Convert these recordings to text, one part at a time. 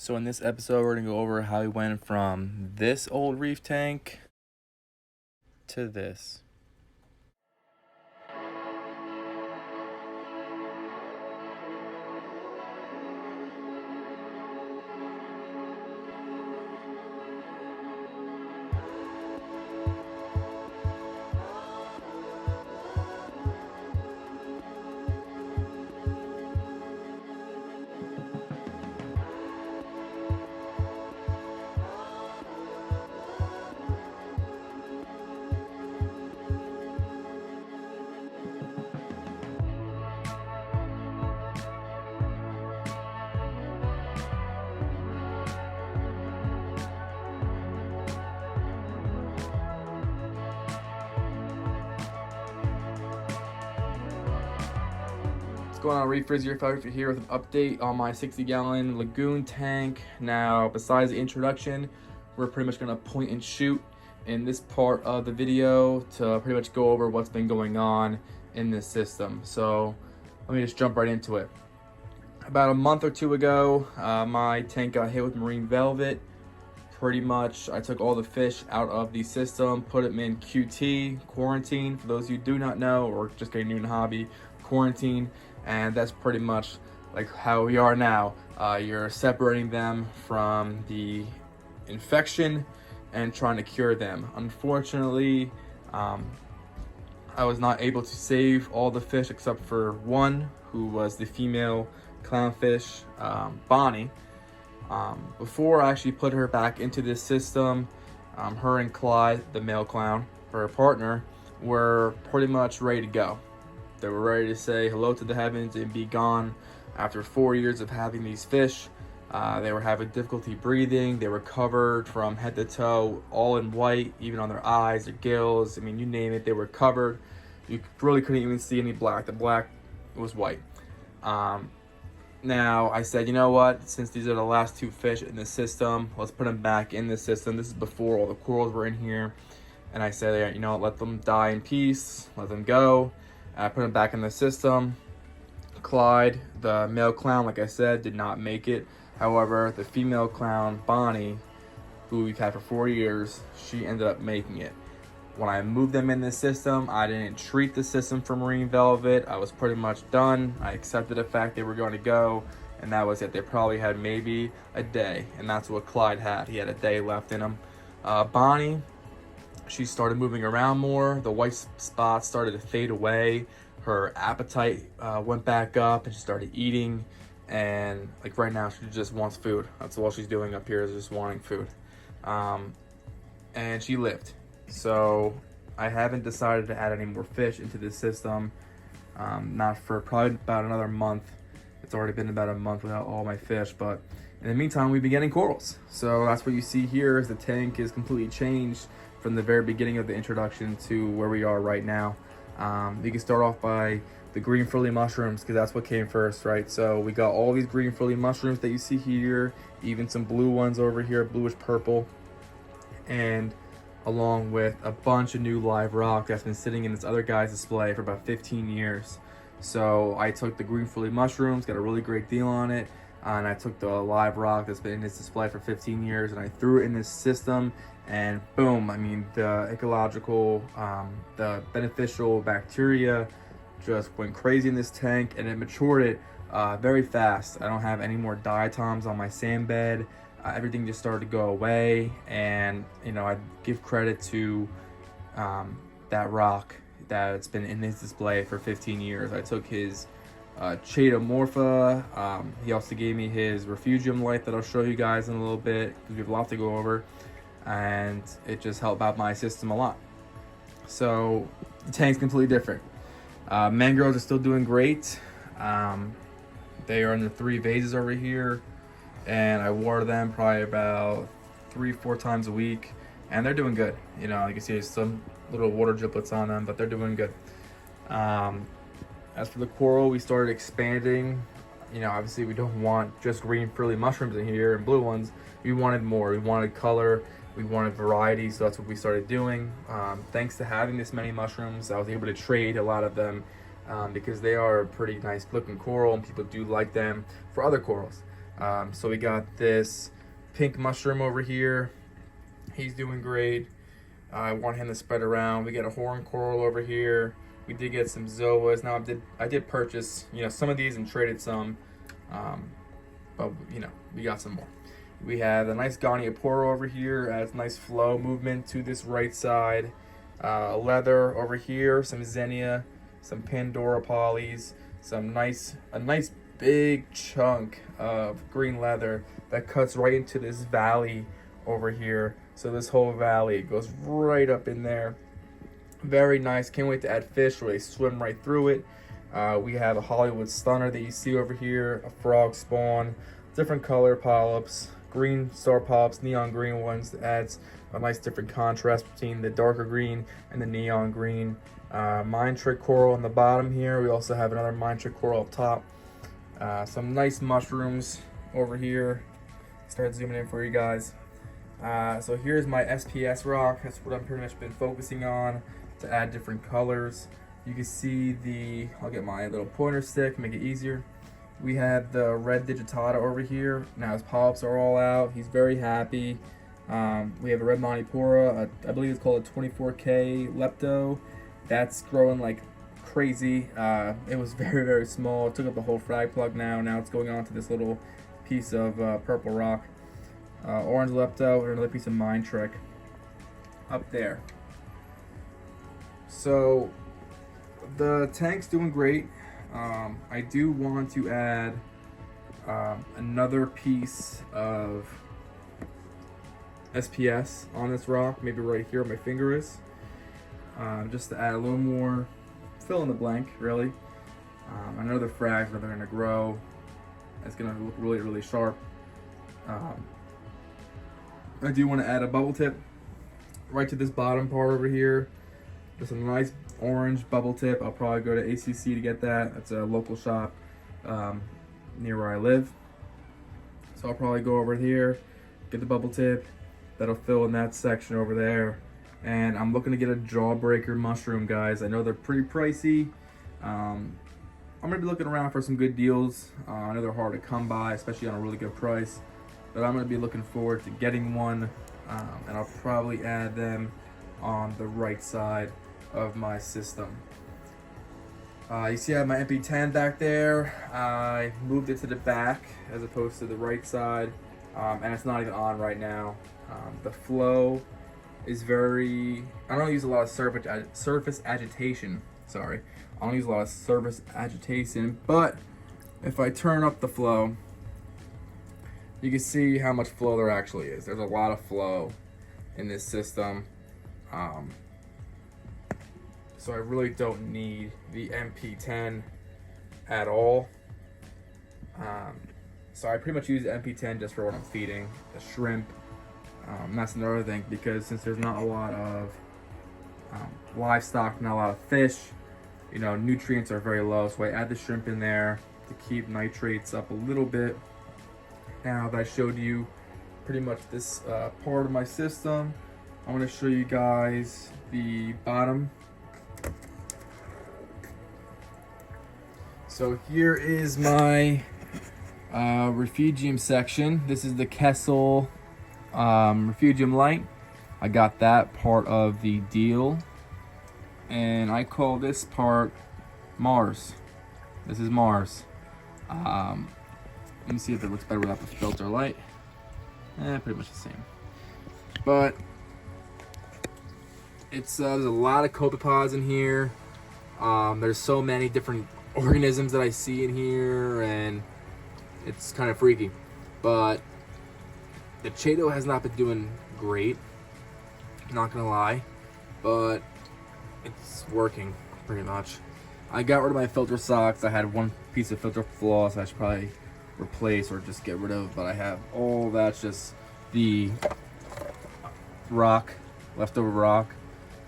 So in this episode, we're gonna go over how we went from this old reef tank to this. What's going on, reefers? Your photographer here with an update on my 60-gallon lagoon tank. Now, besides the introduction, we're pretty much gonna point and shoot in this part of the video to pretty much go over what's been going on in this system. So let me just jump right into it. About a month or two ago, my tank got hit with marine velvet. Pretty much, I took all the fish out of the system, put them in QT, quarantine. For those of you who do not know, or just getting new in the hobby, quarantine. And that's pretty much like how we are now. You're separating them from the infection and trying to cure them. Unfortunately, I was not able to save all the fish except for one, who was the female clownfish, Bonnie. Before I actually put her back into this system, her and Clyde, the male clown, her partner, were pretty much ready to go. They were ready to say hello to the heavens and be gone. After 4 years of having these fish, they were having difficulty breathing. They were covered from head to toe, all in white, even on their eyes, their gills. I mean, you name it, they were covered. You really couldn't even see any black. The black was white. Now, I said, you know what? Since these are the last two fish in the system, let's put them back in the system. This is before all the corals were in here. And I said, you know, let them die in peace. Let them go. I put him back in the system. Clyde, the male clown, like I said, did not make it. However, the female clown, Bonnie, who we've had for 4 years, she ended up making it. When I moved them in the system, I didn't treat the system for marine velvet. I was pretty much done. I accepted the fact they were going to go, and that was it. They probably had maybe a day, and that's what Clyde had. He had a day left in him. Bonnie, she started moving around more. The white spots started to fade away. Her appetite went back up and she started eating. And like right now, she just wants food. That's all she's doing up here, is just wanting food. And she lived. So I haven't decided to add any more fish into this system. Not for probably about another month. It's already been about a month without all my fish, but in the meantime, we've been getting corals. So that's what you see here, is the tank is completely changed from the very beginning of the introduction to where we are right now. You can start off by the green frilly mushrooms, because that's what came first, right? So we got all these green frilly mushrooms that you see here, even some blue ones over here, bluish purple, and along with a bunch of new live rock that's been sitting in this other guy's display for about 15 years. So I took the green frilly mushrooms, got a really great deal on it, and I took the live rock that's been in this display for 15 years and I threw it in this system, and boom, I mean, the ecological, the beneficial bacteria just went crazy in this tank, and it matured it very fast. I don't have any more diatoms on my sand bed. Everything just started to go away, and you know, I give credit to that rock that's been in his display for 15 years. I took his Chaetomorpha. He also gave me his Refugium light that I'll show you guys in a little bit, because we have a lot to go over, and it just helped out my system a lot. So the tank's completely different. Mangroves are still doing great. They are in the 3 vases over here, and I water them probably about 3-4 times a week, and they're doing good. You know, you can see some little water driplets on them, but they're doing good. As for the coral, we started expanding. You know, obviously we don't want just green frilly mushrooms in here and blue ones. We wanted more. We wanted color. We wanted variety, so that's what we started doing. Thanks to having this many mushrooms, I was able to trade a lot of them because they are a pretty nice looking coral, and people do like them for other corals. So we got this pink mushroom over here. He's doing great. I want him to spread around. We got a horn coral over here. We did get some zoas. Now I did purchase, you know, some of these and traded some, but you know, we got some more. We have a nice Montipora over here, adds nice flow movement to this right side. Leather over here, some Xenia, some Pandora polys, a nice big chunk of green leather that cuts right into this valley over here. So this whole valley goes right up in there. Very nice. Can't wait to add fish where they swim right through it. We have a Hollywood stunner that you see over here, a frog spawn, different color polyps, green star polyps, neon green ones. That adds a nice different contrast between the darker green and the neon green. Mind trick coral on the bottom here. We also have another mind trick coral up top. Some nice mushrooms over here. Start zooming in for you guys. So here's my Sps Rock. That's what I've pretty much been focusing on to add different colors. You can see I'll get my little pointer stick, make it easier. We have the red digitata over here. Now his polyps are all out. He's very happy. We have a red Montipora, I believe it's called a 24K lepto. That's growing like crazy. It was very, very small. It took up the whole frag plug now. Now it's going on to this little piece of purple rock. Orange lepto, and another piece of mind trick up there. So the tank's doing great. I do want to add another piece of SPS on this rock, maybe right here where my finger is, just to add a little more fill in the blank, really. I know the frags are going to grow. It's going to look really, really sharp. I do want to add a bubble tip right to this bottom part over here. Just a nice orange bubble tip. I'll probably go to ACC to get that. That's a local shop near where I live. So I'll probably go over here, get the bubble tip. That'll fill in that section over there. And I'm looking to get a jawbreaker mushroom, guys. I know they're pretty pricey. I'm gonna be looking around for some good deals. I know they're hard to come by, especially on a really good price. But I'm gonna be looking forward to getting one, and I'll probably add them on the right side of my system. You see I have my MP10 back there. I moved it to the back as opposed to the right side, and it's not even on right now. The flow is very, I don't use a lot of surface agitation, sorry. I don't use a lot of surface agitation, but if I turn up the flow, you can see how much flow there actually is. There's a lot of flow in this system. So I really don't need the MP10 at all. So I pretty much use the MP10 just for what I'm feeding, the shrimp. And that's another thing, because since there's not a lot of livestock, not a lot of fish, you know, nutrients are very low. So I add the shrimp in there to keep nitrates up a little bit. Now that I showed you pretty much this part of my system, I want to show you guys the bottom. So here is my Refugium section. This is the Kessel Refugium light. I got that part of the deal, and I call this part Mars. This is Mars. Let me see if it looks better without the filter light. Pretty much the same. But it's there's a lot of copepods in here. There's so many different organisms that I see in here, and it's kind of freaky. But the Chaeto has not been doing great, not gonna lie, but it's working pretty much. I got rid of my filter socks. I had one piece of filter floss I should probably replace or just get rid of, but I have all that's just the rock, leftover rock.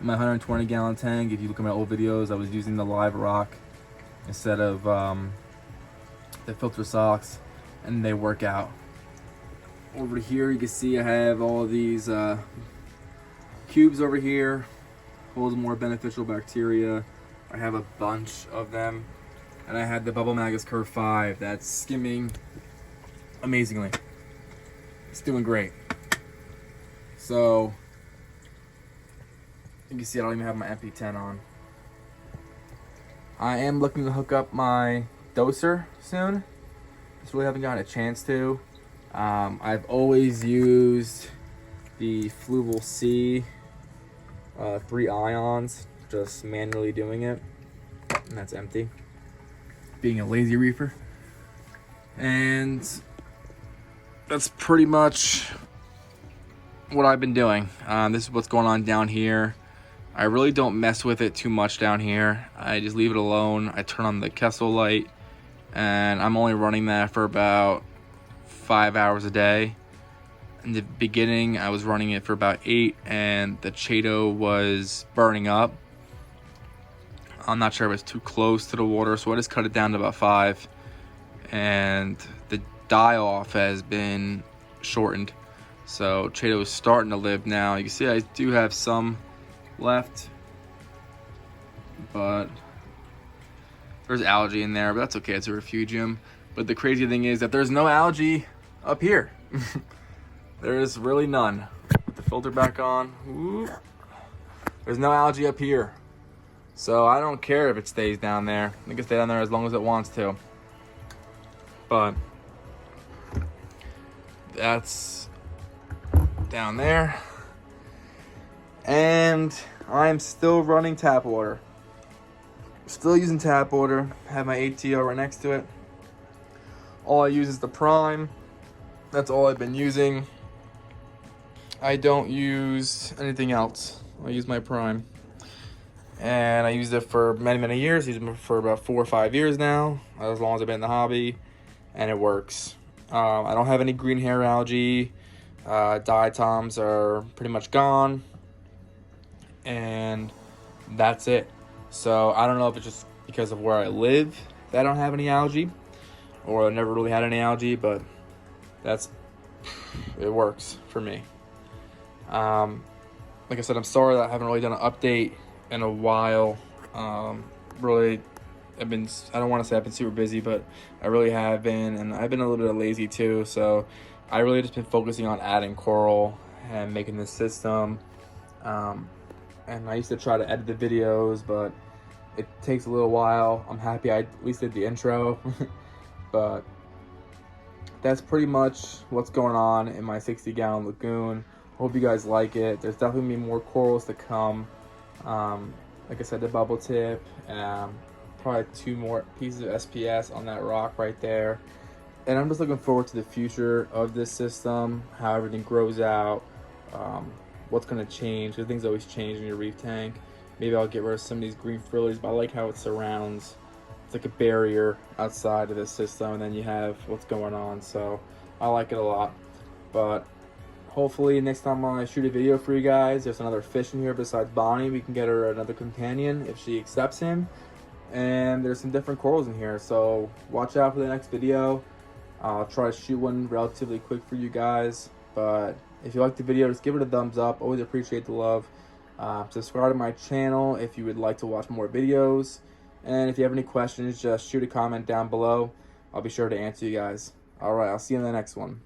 In my 120 gallon tank, if you look at my old videos, I was using the live rock instead of the filter socks, and they work out. Over here you can see I have all these cubes over here, holds more beneficial bacteria. I have a bunch of them. And I had the Bubble Magus Curve 5 that's skimming amazingly. It's doing great. So you can see I don't even have my MP10 on. I am looking to hook up my doser soon. Just really haven't gotten a chance to. I've always used the Fluval C 3 ions, just manually doing it, and that's empty. Being a lazy reefer. And that's pretty much what I've been doing. This is what's going on down here. I really don't mess with it too much down here. I just leave it alone. I turn on the Kessel light, and I'm only running that for about 5 hours a day. In the beginning, I was running it for about 8, and the Chaeto was burning up. I'm not sure if it's too close to the water, so I just cut it down to about 5. And the die-off has been shortened. So Chaeto is starting to live now. You can see I do have some left, but there's algae in there, but that's okay. It's a refugium. But the crazy thing is that there's no algae up here. There is really none. Put the filter back on. Ooh. There's no algae up here. So I don't care if it stays down there. It can stay down there as long as it wants to. But that's down there. And I'm still running tap water. Still using tap water. Have my ATO right next to it. All I use is the Prime. That's all I've been using. I don't use anything else. I use my Prime. And I used it for many years. Used it for about 4 or 5 years now, as long as I've been in the hobby, and it works. I don't have any green hair algae. Diatoms are pretty much gone, and that's it. So I don't know if it's just because of where I live that I don't have any algae, or I never really had any algae, but it works for me. Like I said, I'm sorry that I haven't really done an update in a while. Really, I don't want to say I've been super busy, but I really have been, and I've been a little bit lazy too. So I really just been focusing on adding coral and making this system. And I used to try to edit the videos, but it takes a little while. I'm happy I at least did the intro. But that's pretty much what's going on in my 60-gallon lagoon. Hope you guys like it. There's definitely gonna be more corals to come. Like I said, the bubble tip, probably 2 more pieces of SPS on that rock right there. And I'm just looking forward to the future of this system, how everything grows out, what's gonna change, because things always change in your reef tank. Maybe I'll get rid of some of these green frillies, but I like how it surrounds. It's like a barrier outside of this system, and then you have what's going on, so I like it a lot. But hopefully next time I shoot a video for you guys, there's another fish in here besides Bonnie. We can get her another companion if she accepts him. And there's some different corals in here, so watch out for the next video. I'll try to shoot one relatively quick for you guys. But if you like the video, just give it a thumbs up. Always appreciate the love. Subscribe to my channel if you would like to watch more videos. And if you have any questions, just shoot a comment down below. I'll be sure to answer you guys. Alright, I'll see you in the next one.